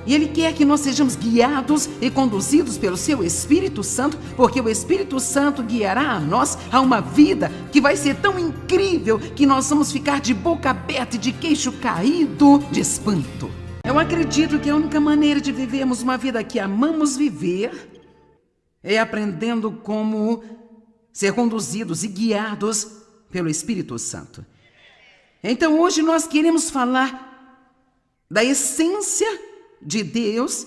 E Ele quer que nós sejamos guiados e conduzidos pelo Seu Espírito Santo, porque o Espírito Santo guiará a nós a uma vida que vai ser tão incrível que nós vamos ficar de boca aberta e de queixo caído de espanto. Eu acredito que a única maneira de vivermos uma vida que amamos viver é aprendendo como ser conduzidos e guiados pelo Espírito Santo. Então hoje nós queremos falar da essência de Deus,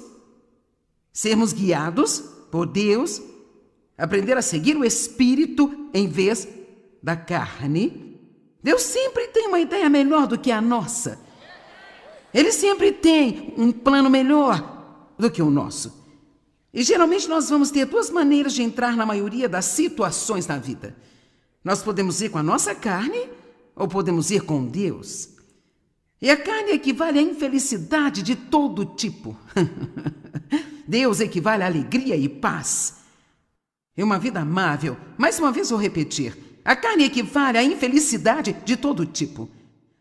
sermos guiados por Deus, aprender a seguir o Espírito em vez da carne. Deus sempre tem uma ideia melhor do que a nossa. Ele sempre tem um plano melhor do que o nosso. E geralmente nós vamos ter duas maneiras de entrar na maioria das situações na vida. Nós podemos ir com a nossa carne ou podemos ir com Deus. E a carne equivale à infelicidade de todo tipo. Deus equivale à alegria e paz. É uma vida amável. Mais uma vez vou repetir. A carne equivale à infelicidade de todo tipo.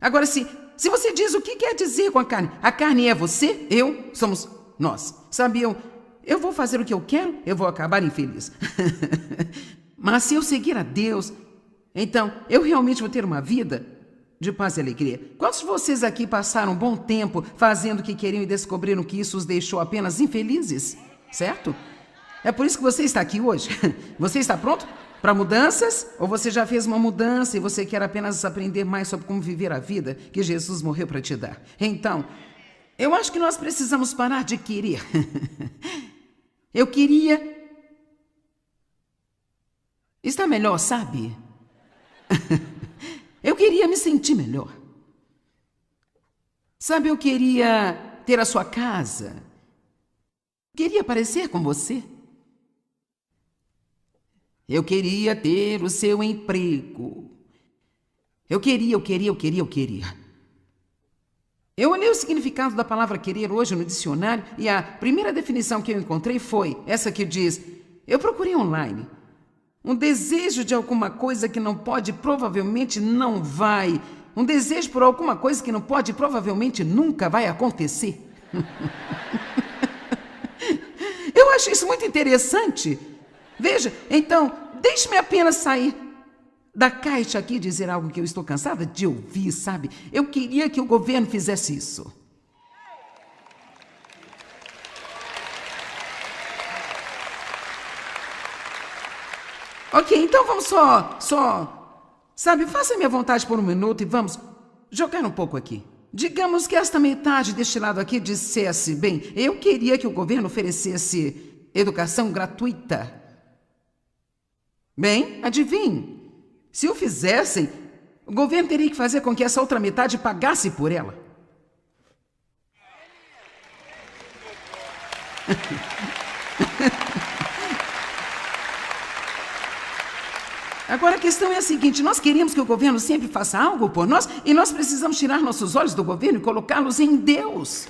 Agora, se você diz o que quer dizer com a carne é você, eu, somos nós. Sabe, eu vou fazer o que eu quero, eu vou acabar infeliz. Mas se eu seguir a Deus, então eu realmente vou ter uma vida de paz e alegria. Quantos de vocês aqui passaram um bom tempo fazendo o que queriam e descobriram que isso os deixou apenas infelizes? Certo? É por isso que você está aqui hoje. Você está pronto para mudanças? Ou você já fez uma mudança e você quer apenas aprender mais sobre como viver a vida que Jesus morreu para te dar? Então, eu acho que nós precisamos parar de querer. Eu queria... Está melhor, sabe? Eu queria me sentir melhor. Sabe, eu queria ter a sua casa. Queria parecer com você. Eu queria ter o seu emprego. Eu queria. Eu olhei o significado da palavra querer hoje no dicionário e a primeira definição que eu encontrei foi essa que diz, eu procurei online, um desejo de alguma coisa que não pode, provavelmente não vai, um desejo por alguma coisa que não pode, provavelmente nunca vai acontecer. Eu acho isso muito interessante. Veja, então, deixe-me apenas sair da caixa aqui e dizer algo que eu estou cansada de ouvir, sabe? Eu queria que o governo fizesse isso. Ok, então vamos sabe, faça minha vontade por um minuto e vamos jogar um pouco aqui. Digamos que esta metade deste lado aqui dissesse, bem, eu queria que o governo oferecesse educação gratuita. Bem, adivinhe, se o fizessem, o governo teria que fazer com que essa outra metade pagasse por ela. Agora a questão é a seguinte, nós queremos que o governo sempre faça algo por nós e nós precisamos tirar nossos olhos do governo e colocá-los em Deus.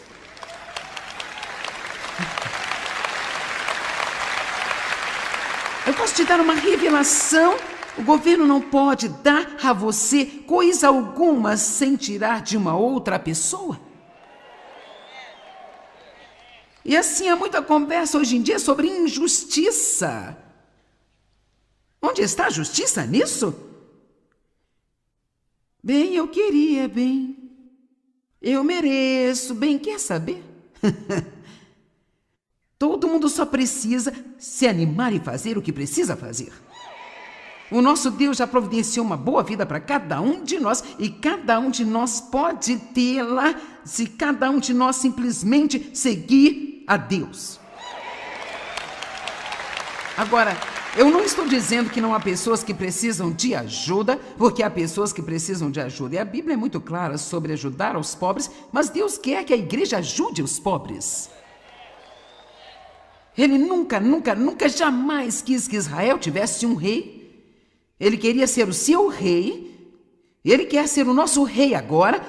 Eu posso te dar uma revelação, o governo não pode dar a você coisa alguma sem tirar de uma outra pessoa. E assim há muita conversa hoje em dia sobre injustiça. Onde está a justiça nisso? Bem, eu queria, bem. Eu mereço, bem, quer saber? Todo mundo só precisa se animar e fazer o que precisa fazer. O nosso Deus já providenciou uma boa vida para cada um de nós e cada um de nós pode tê-la se cada um de nós simplesmente seguir a Deus. Agora, eu não estou dizendo que não há pessoas que precisam de ajuda, porque há pessoas que precisam de ajuda. E a Bíblia é muito clara sobre ajudar aos pobres, mas Deus quer que a igreja ajude os pobres. Ele nunca, jamais quis que Israel tivesse um rei. Ele queria ser o seu rei. Ele quer ser o nosso rei agora.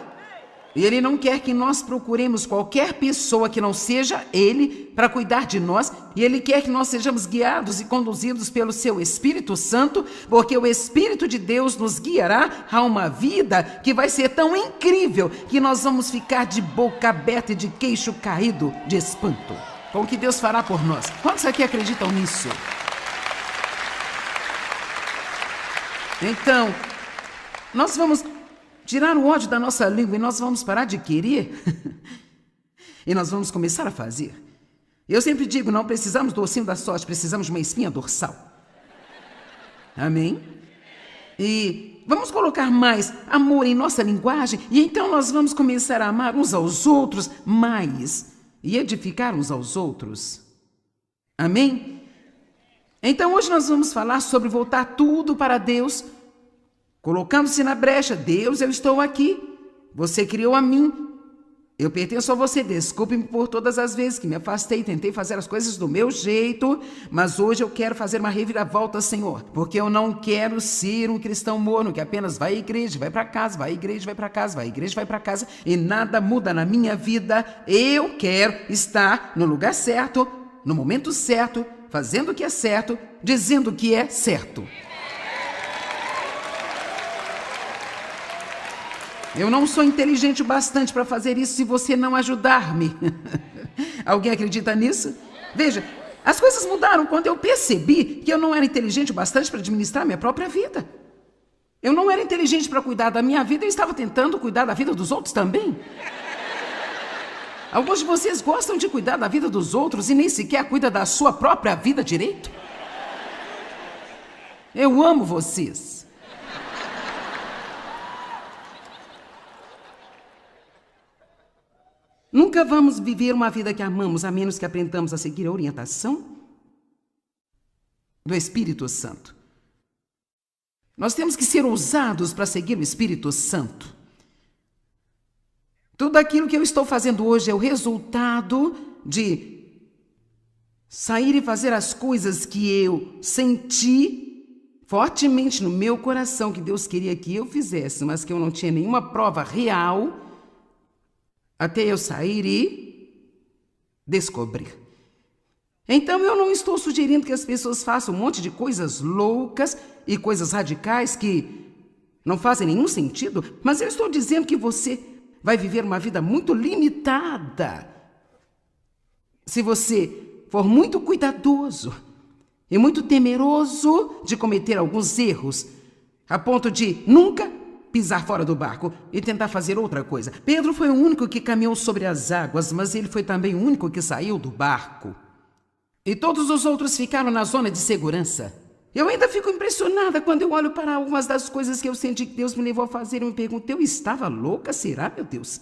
E ele não quer que nós procuremos qualquer pessoa que não seja ele para cuidar de nós E Ele quer que nós sejamos guiados e conduzidos pelo Seu Espírito Santo, porque o Espírito de Deus nos guiará a uma vida que vai ser tão incrível que nós vamos ficar de boca aberta e de queixo caído de espanto com o que Deus fará por nós. Quantos aqui acreditam nisso? Então, nós vamos tirar o ódio da nossa língua e nós vamos parar de querer e nós vamos começar a fazer. Eu sempre digo, não precisamos do ossinho da sorte, precisamos de uma espinha dorsal. Amém? E vamos colocar mais amor em nossa linguagem e então nós vamos começar a amar uns aos outros mais e edificar uns aos outros. Amém? Então hoje nós vamos falar sobre voltar tudo para Deus, colocando-se na brecha. Deus, eu estou aqui, você criou a mim, eu pertenço a você, desculpe-me por todas as vezes que me afastei, tentei fazer as coisas do meu jeito, mas hoje eu quero fazer uma reviravolta, Senhor, porque eu não quero ser um cristão morno que apenas vai à igreja, vai para casa, vai à igreja, vai para casa, vai à igreja, vai para casa e nada muda na minha vida. Eu quero estar no lugar certo, no momento certo, fazendo o que é certo, dizendo o que é certo. Eu não sou inteligente o bastante para fazer isso se você não ajudar-me. Alguém acredita nisso? Veja, as coisas mudaram quando eu percebi que eu não era inteligente o bastante para administrar minha própria vida. Eu não era inteligente para cuidar da minha vida, eu estava tentando cuidar da vida dos outros também. Alguns de vocês gostam de cuidar da vida dos outros e nem sequer cuidam da sua própria vida direito. Eu amo vocês. Nunca vamos viver uma vida que amamos a menos que aprendamos a seguir a orientação do Espírito Santo. Nós temos que ser ousados para seguir o Espírito Santo. Tudo aquilo que eu estou fazendo hoje é o resultado de sair e fazer as coisas que eu senti fortemente no meu coração que Deus queria que eu fizesse, mas que eu não tinha nenhuma prova real até eu sair e descobrir. Então eu não estou sugerindo que as pessoas façam um monte de coisas loucas e coisas radicais que não fazem nenhum sentido, mas eu estou dizendo que você vai viver uma vida muito limitada se você for muito cuidadoso e muito temeroso de cometer alguns erros, a ponto de nunca pisar fora do barco e tentar fazer outra coisa. Pedro foi o único que caminhou sobre as águas, mas ele foi também o único que saiu do barco. E todos os outros ficaram na zona de segurança. Eu ainda fico impressionada quando eu olho para algumas das coisas que eu senti que Deus me levou a fazer. Eu me pergunto, eu estava louca? Será, meu Deus?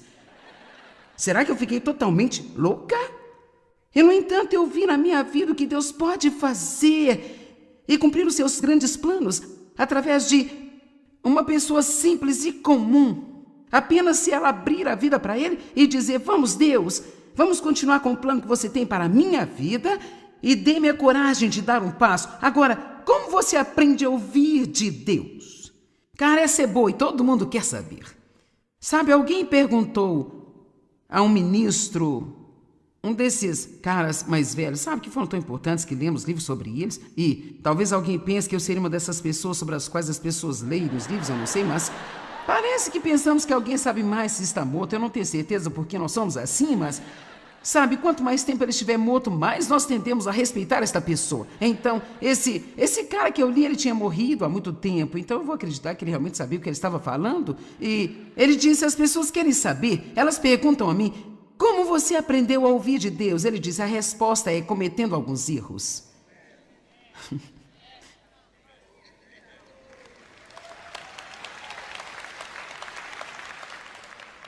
Será que eu fiquei totalmente louca? E, no entanto, eu vi na minha vida o que Deus pode fazer e cumprir os seus grandes planos através de uma pessoa simples e comum. Apenas se ela abrir a vida para Ele e dizer, vamos Deus, vamos continuar com o plano que você tem para a minha vida e dê-me a coragem de dar um passo. Agora, como você aprende a ouvir de Deus? Cara, essa é boa e todo mundo quer saber. Sabe, alguém perguntou a um ministro, um desses caras mais velhos, sabe, que foram tão importantes que lemos livros sobre eles, e talvez alguém pense que eu seria uma dessas pessoas sobre as quais as pessoas leem os livros, eu não sei, mas parece que pensamos que alguém sabe mais se está morto. Eu não tenho certeza porque nós somos assim, mas sabe, quanto mais tempo ele estiver morto, mais nós tendemos a respeitar esta pessoa. Então, esse cara que eu li, ele tinha morrido há muito tempo, então eu vou acreditar que ele realmente sabia o que ele estava falando. E ele disse, as pessoas querem saber, elas perguntam a mim, como você aprendeu a ouvir de Deus? Ele disse, a resposta é cometendo alguns erros.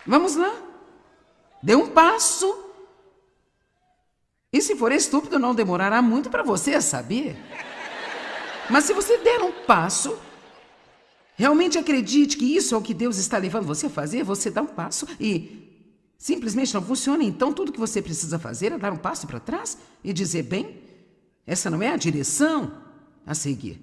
Vamos lá. Dê um passo. E se for estúpido, não demorará muito para você saber. Mas se você der um passo, realmente acredite que isso é o que Deus está levando você a fazer, você dá um passo e simplesmente não funciona, então tudo que você precisa fazer é dar um passo para trás e dizer, bem, essa não é a direção a seguir.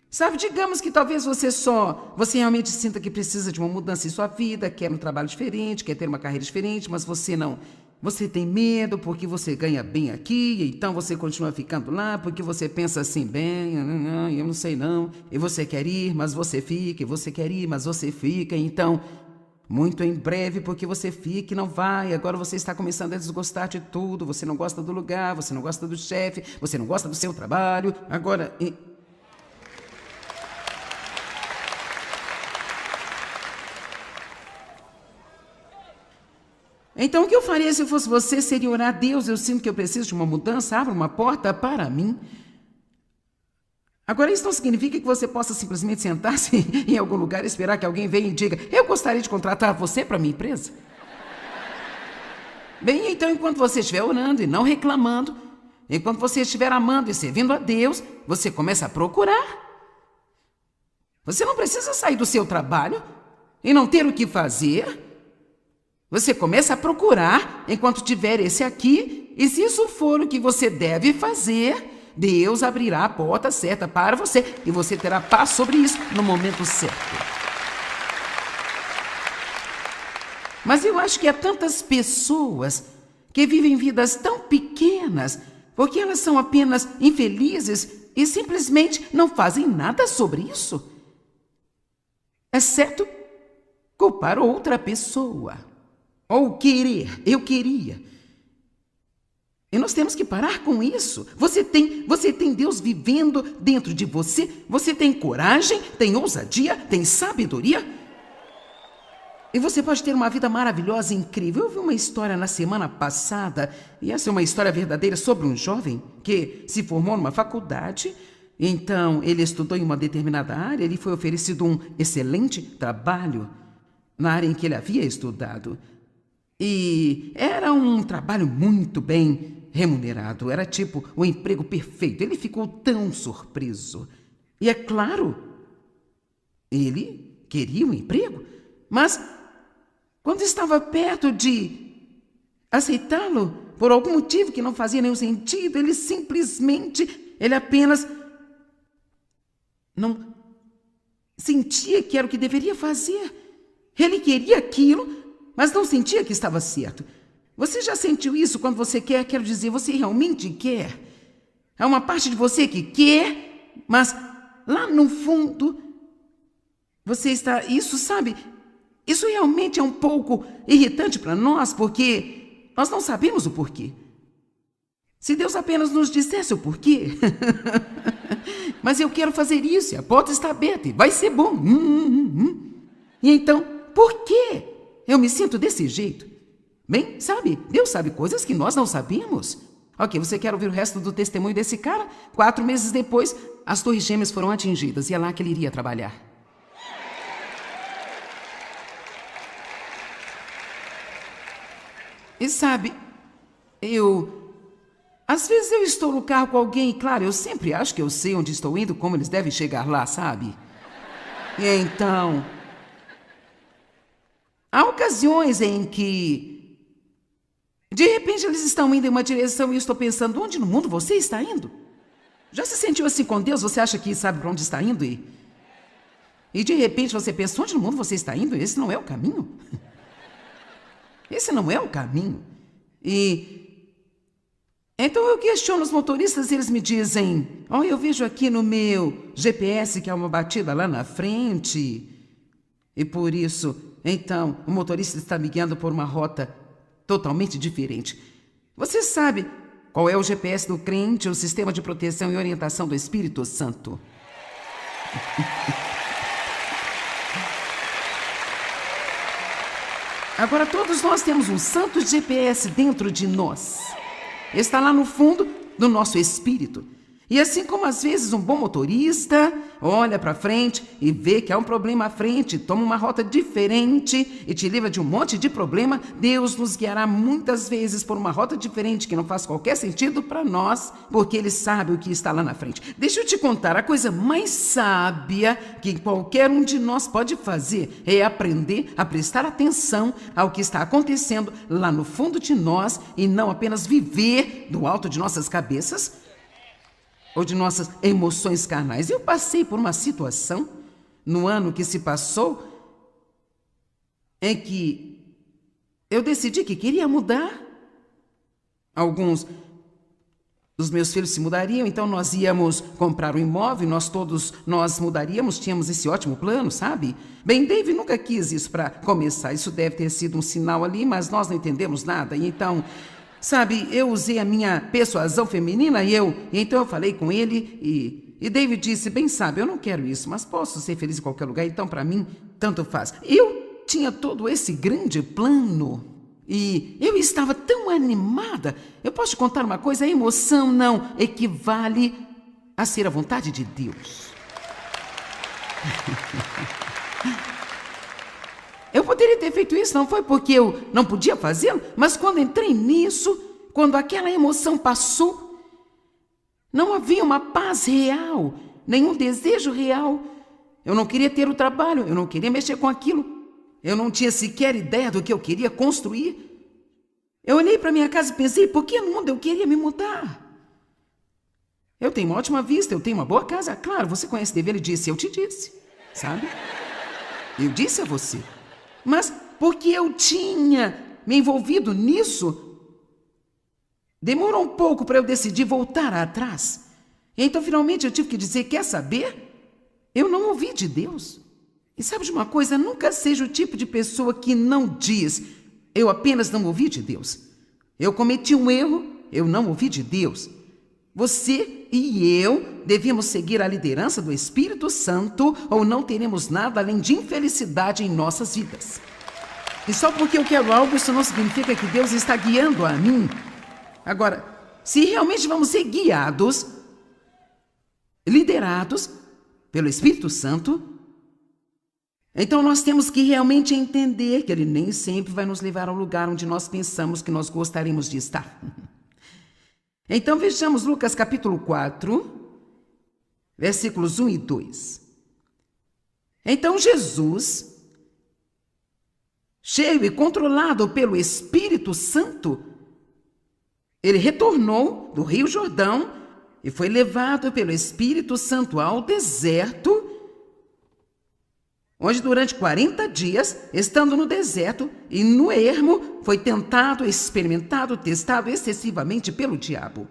Sabe, digamos que talvez você realmente sinta que precisa de uma mudança em sua vida, quer um trabalho diferente, quer ter uma carreira diferente, mas você não Você tem medo porque você ganha bem aqui, então você continua ficando lá porque você pensa assim, bem, eu não sei não, e você quer ir, mas você fica, e você quer ir, mas você fica, então, muito em breve porque você fica e não vai, agora você está começando a desgostar de tudo, você não gosta do lugar, você não gosta do chefe, você não gosta do seu trabalho, agora... Então, o que eu faria se eu fosse você seria orar a Deus. Eu sinto que eu preciso de uma mudança, abra uma porta para mim. Agora, isso não significa que você possa simplesmente sentar-se em algum lugar e esperar que alguém venha e diga: eu gostaria de contratar você para minha empresa. Bem, então, enquanto você estiver orando e não reclamando, enquanto você estiver amando e servindo a Deus, você começa a procurar. Você não precisa sair do seu trabalho e não ter o que fazer. Você começa a procurar enquanto tiver esse aqui, e se isso for o que você deve fazer, Deus abrirá a porta certa para você e você terá paz sobre isso no momento certo. Mas eu acho que há tantas pessoas que vivem vidas tão pequenas porque elas são apenas infelizes e simplesmente não fazem nada sobre isso, exceto culpar outra pessoa. Ou querer, eu queria. E nós temos que parar com isso. Você tem Deus vivendo dentro de você. Você tem coragem, tem ousadia, tem sabedoria. E você pode ter uma vida maravilhosa e incrível. Eu vi uma história na semana passada, e essa é uma história verdadeira sobre um jovem que se formou numa faculdade. Então, ele estudou em uma determinada área, ele foi oferecido um excelente trabalho na área em que ele havia estudado. E era um trabalho muito bem remunerado, era tipo o emprego perfeito. Ele ficou tão surpreso. E é claro, ele queria um emprego, mas quando estava perto de aceitá-lo, por algum motivo que não fazia nenhum sentido, ele apenas não sentia que era o que deveria fazer. Ele queria aquilo, mas não sentia que estava certo. Você já sentiu isso quando você quer? Quero dizer, você realmente quer. Há uma parte de você que quer, mas lá no fundo, você está... Isso, sabe? Isso realmente é um pouco irritante para nós, porque nós não sabemos o porquê. Se Deus apenas nos dissesse o porquê. Mas eu quero fazer isso, e a porta está aberta, e vai ser bom. E então, por quê? Eu me sinto desse jeito. Bem, sabe, Deus sabe coisas que nós não sabemos. Ok, você quer ouvir o resto do testemunho desse cara? 4 meses depois, as Torres Gêmeas foram atingidas e é lá que ele iria trabalhar. E sabe, às vezes eu estou no carro com alguém e, claro, eu sempre acho que eu sei onde estou indo, como eles devem chegar lá, sabe? E então... há ocasiões em que, de repente, eles estão indo em uma direção e eu estou pensando, onde no mundo você está indo? Já se sentiu assim com Deus? Você acha que sabe para onde está indo? E de repente você pensa, onde no mundo você está indo? Esse não é o caminho. Esse não é o caminho. E então eu questiono os motoristas e eles me dizem, eu vejo aqui no meu GPS que há uma batida lá na frente. E por isso... então, o motorista está me guiando por uma rota totalmente diferente. Você sabe qual é o GPS do crente, o sistema de proteção e orientação do Espírito Santo? Agora, todos nós temos um santo GPS dentro de nós. Está lá no fundo do nosso espírito. E assim como às vezes um bom motorista olha para frente e vê que há um problema à frente, toma uma rota diferente e te livra de um monte de problema, Deus nos guiará muitas vezes por uma rota diferente que não faz qualquer sentido para nós, porque Ele sabe o que está lá na frente. Deixa eu te contar, a coisa mais sábia que qualquer um de nós pode fazer é aprender a prestar atenção ao que está acontecendo lá no fundo de nós e não apenas viver do alto de nossas cabeças ou de nossas emoções carnais. Eu passei por uma situação no ano que se passou em que eu decidi que queria mudar alguns dos meus filhos se mudariam, então nós íamos comprar um imóvel, nós mudaríamos, tínhamos esse ótimo plano, sabe? Bem, Dave nunca quis isso para começar, isso deve ter sido um sinal ali, mas nós não entendemos nada, e então, sabe, eu usei a minha persuasão feminina e então eu falei com ele e David disse, bem sabe, eu não quero isso, mas posso ser feliz em qualquer lugar, então para mim, tanto faz. Eu tinha todo esse grande plano e eu estava tão animada. Eu posso te contar uma coisa, a emoção não equivale a ser a vontade de Deus. Eu poderia ter feito isso, não foi porque eu não podia fazê-lo, mas quando entrei nisso, quando aquela emoção passou, não havia uma paz real, nenhum desejo real. Eu não queria ter o trabalho, eu não queria mexer com aquilo. Eu não tinha sequer ideia do que eu queria construir. Eu olhei para minha casa e pensei, por que no mundo eu queria me mudar? Eu tenho uma ótima vista, eu tenho uma boa casa. Claro, você conhece David, ele disse, eu te disse, sabe? Eu disse a você. Mas porque eu tinha me envolvido nisso, demorou um pouco para eu decidir voltar atrás. Então, finalmente, eu tive que dizer, quer saber? Eu não ouvi de Deus. E sabe de uma coisa? Nunca seja o tipo de pessoa que não diz, eu apenas não ouvi de Deus. Eu cometi um erro, eu não ouvi de Deus. Você e eu devíamos seguir a liderança do Espírito Santo ou não teremos nada além de infelicidade em nossas vidas. E só porque eu quero algo, isso não significa que Deus está guiando a mim. Agora, se realmente vamos ser guiados, liderados pelo Espírito Santo, então nós temos que realmente entender que Ele nem sempre vai nos levar ao lugar onde nós pensamos que nós gostaríamos de estar. Então vejamos Lucas capítulo 4, versículos 1 e 2. Então Jesus, cheio e controlado pelo Espírito Santo, ele retornou do Rio Jordão e foi levado pelo Espírito Santo ao deserto, onde durante 40 dias, estando no deserto e no ermo, foi tentado, experimentado, testado excessivamente pelo diabo.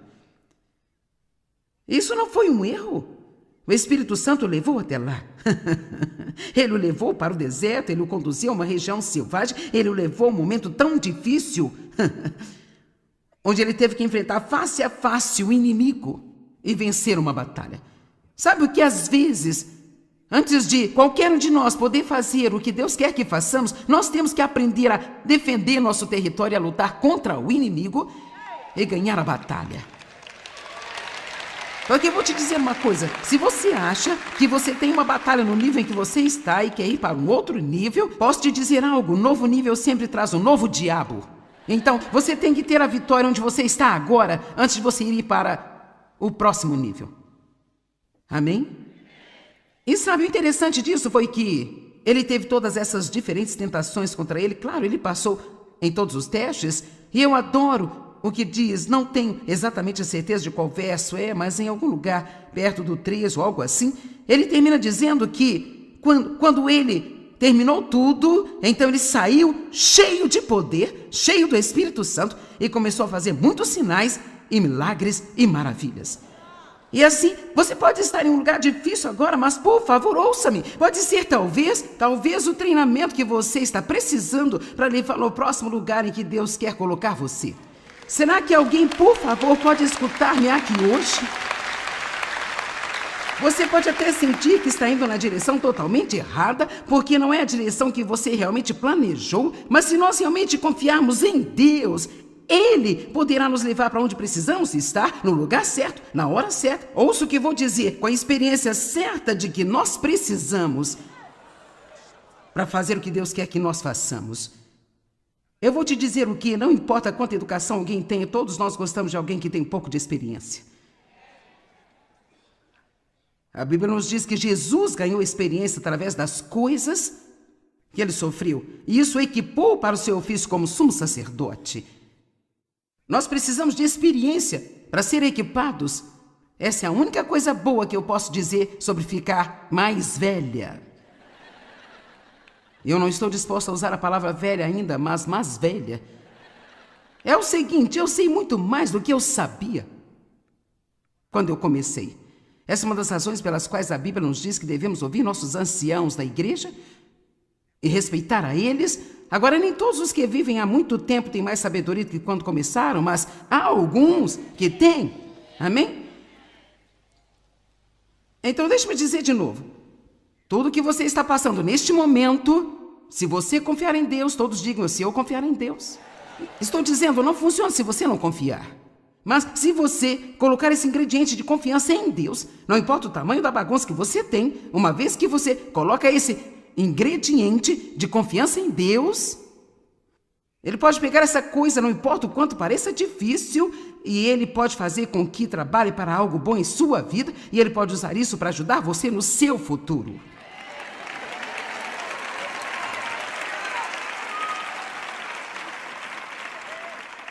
Isso não foi um erro. O Espírito Santo o levou até lá. Ele o levou para o deserto, ele o conduziu a uma região selvagem, ele o levou a um momento tão difícil, onde ele teve que enfrentar face a face o inimigo e vencer uma batalha. Sabe o que às vezes, antes de qualquer um de nós poder fazer o que Deus quer que façamos, nós temos que aprender a defender nosso território, a lutar contra o inimigo e ganhar a batalha. Porque eu vou te dizer uma coisa, se você acha que você tem uma batalha no nível em que você está e quer ir para um outro nível, posso te dizer algo, um novo nível sempre traz um novo diabo. Então, você tem que ter a vitória onde você está agora, antes de você ir para o próximo nível. Amém? E sabe, o interessante disso foi que ele teve todas essas diferentes tentações contra ele. Claro, ele passou em todos os testes. E eu adoro o que diz, não tenho exatamente a certeza de qual verso é, mas em algum lugar perto do 3 ou algo assim, ele termina dizendo que quando ele terminou tudo, então ele saiu cheio de poder, cheio do Espírito Santo e começou a fazer muitos sinais e milagres e maravilhas. E assim, você pode estar em um lugar difícil agora, mas por favor, ouça-me. Pode ser talvez o treinamento que você está precisando para levar ao próximo lugar em que Deus quer colocar você. Será que alguém, por favor, pode escutar-me aqui hoje? Você pode até sentir que está indo na direção totalmente errada, porque não é a direção que você realmente planejou, mas se nós realmente confiarmos em Deus, Ele poderá nos levar para onde precisamos estar, no lugar certo, na hora certa. Ouça o que vou dizer, com a experiência certa de que nós precisamos para fazer o que Deus quer que nós façamos. Eu vou te dizer o que, não importa quanta educação alguém tenha, todos nós gostamos de alguém que tem um pouco de experiência. A Bíblia nos diz que Jesus ganhou experiência através das coisas que ele sofreu, e isso o equipou para o seu ofício como sumo sacerdote. Nós precisamos de experiência para ser equipados. Essa é a única coisa boa que eu posso dizer sobre ficar mais velha. Eu não estou disposto a usar a palavra velha ainda, mas mais velha. É o seguinte, eu sei muito mais do que eu sabia quando eu comecei. Essa é uma das razões pelas quais a Bíblia nos diz que devemos ouvir nossos anciãos da igreja e respeitar a eles. Agora, nem todos os que vivem há muito tempo têm mais sabedoria do que quando começaram, mas há alguns que têm. Amém? Então, deixe-me dizer de novo. Tudo que você está passando neste momento, se você confiar em Deus, todos digam assim, eu confiar em Deus. Estou dizendo, não funciona se você não confiar. Mas se você colocar esse ingrediente de confiança em Deus, não importa o tamanho da bagunça que você tem, uma vez que você coloca esse ingrediente de confiança em Deus, Ele pode pegar essa coisa, não importa o quanto pareça difícil, e Ele pode fazer com que trabalhe para algo bom em sua vida, e Ele pode usar isso para ajudar você no seu futuro.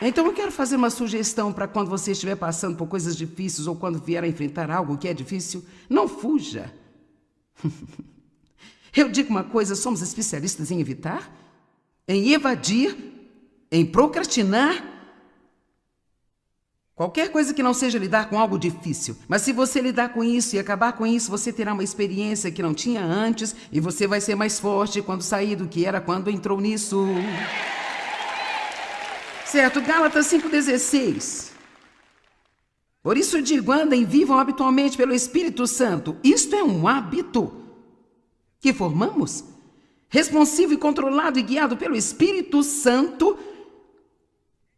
Então eu quero fazer uma sugestão para quando você estiver passando por coisas difíceis ou quando vier a enfrentar algo que é difícil, não fuja. Eu digo uma coisa, somos especialistas em evitar, em evadir, em procrastinar, qualquer coisa que não seja lidar com algo difícil. Mas se você lidar com isso e acabar com isso, você terá uma experiência que não tinha antes e você vai ser mais forte quando sair do que era quando entrou nisso. Certo, Gálatas 5,16. Por isso digo, andem, vivam habitualmente pelo Espírito Santo. Isto é um hábito que formamos, responsivo e controlado e guiado pelo Espírito Santo.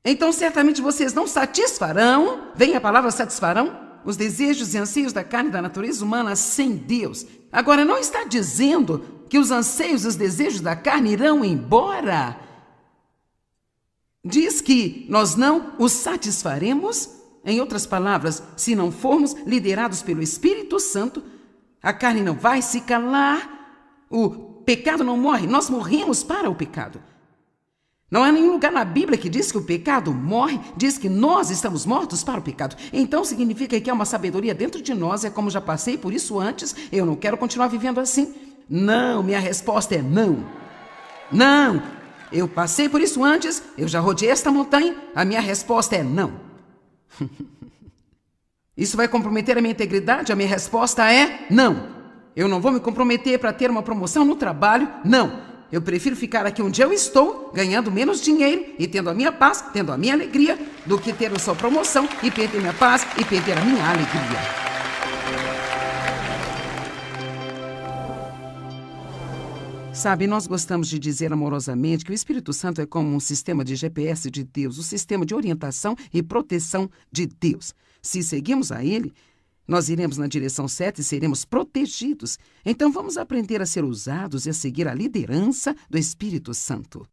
Então, certamente vocês não satisfarão, vem a palavra satisfarão, os desejos e anseios da carne e da natureza humana sem Deus. Agora, não está dizendo que os anseios e os desejos da carne irão embora. Diz que nós não os satisfaremos. Em outras palavras, se não formos liderados pelo Espírito Santo, a carne não vai se calar, o pecado não morre, nós morremos para o pecado. Não há nenhum lugar na Bíblia que diz que o pecado morre, diz que nós estamos mortos para o pecado. Então significa que há uma sabedoria dentro de nós, é como já passei por isso antes, eu não quero continuar vivendo assim. Não, minha resposta é não. Não, eu passei por isso antes, eu já rodeei esta montanha, a minha resposta é não. Isso vai comprometer a minha integridade? A minha resposta é não. Eu não vou me comprometer para ter uma promoção no trabalho, não. Eu prefiro ficar aqui onde eu estou, ganhando menos dinheiro e tendo a minha paz, tendo a minha alegria, do que ter a sua promoção e perder minha paz e perder a minha alegria. Sabe, nós gostamos de dizer amorosamente que o Espírito Santo é como um sistema de GPS de Deus, um sistema de orientação e proteção de Deus. Se seguimos a Ele, nós iremos na direção certa e seremos protegidos. Então vamos aprender a ser usados e a seguir a liderança do Espírito Santo.